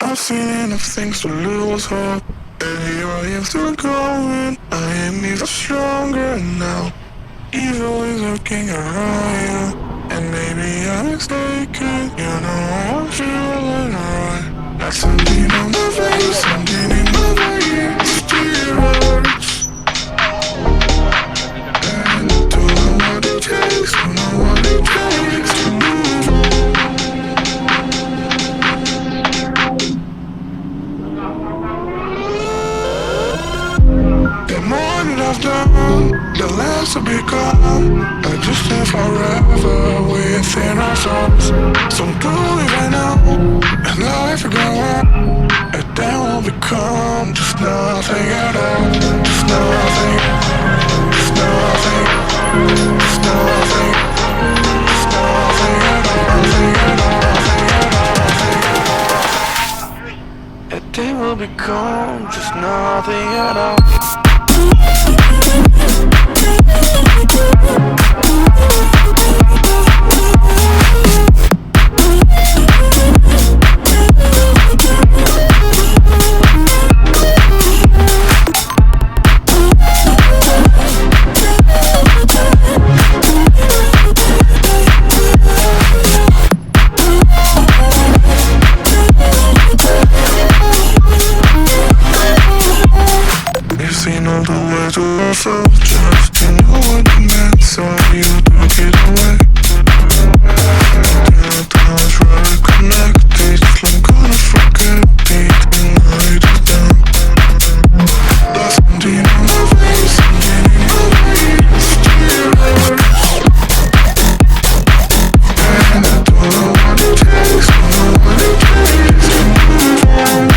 I've seen enough things to lose hope, and here I am still going. I am even stronger now. Evil is looking around you, and maybe I'm mistaken. You know I'm feeling right. Like something on my face, something in my veins, still hurts. And I don't know what it takes, don't know what it takes to move on. The more that I've done, the less to become. I just live forever within our souls. So do it right now, and life will go on. And then we'll become just nothing at all. Just nothing, just nothing, just nothing, just nothing at all. Nothing at all, nothing at all, nothing at all. And then we'll become just nothing at all. Seen all the way to yourself, just to know what it meant, so you took it away. Until I touch where I connected, I'm gonna forget the night is done. There's something on my face, something in my veins, still hurts. And I don't know what it takes, don't know what it takes to move on.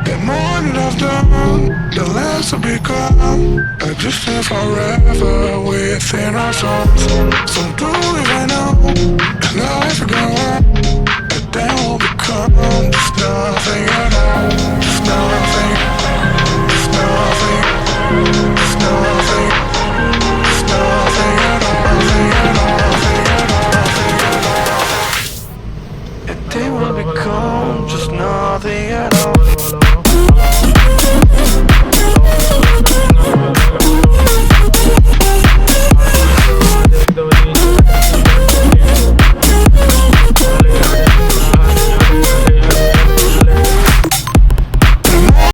The more that I've done, the less to become. I just live forever within our souls. So do it right now, and life will go on. And then we'll become just nothing at all. Just nothing, just nothing.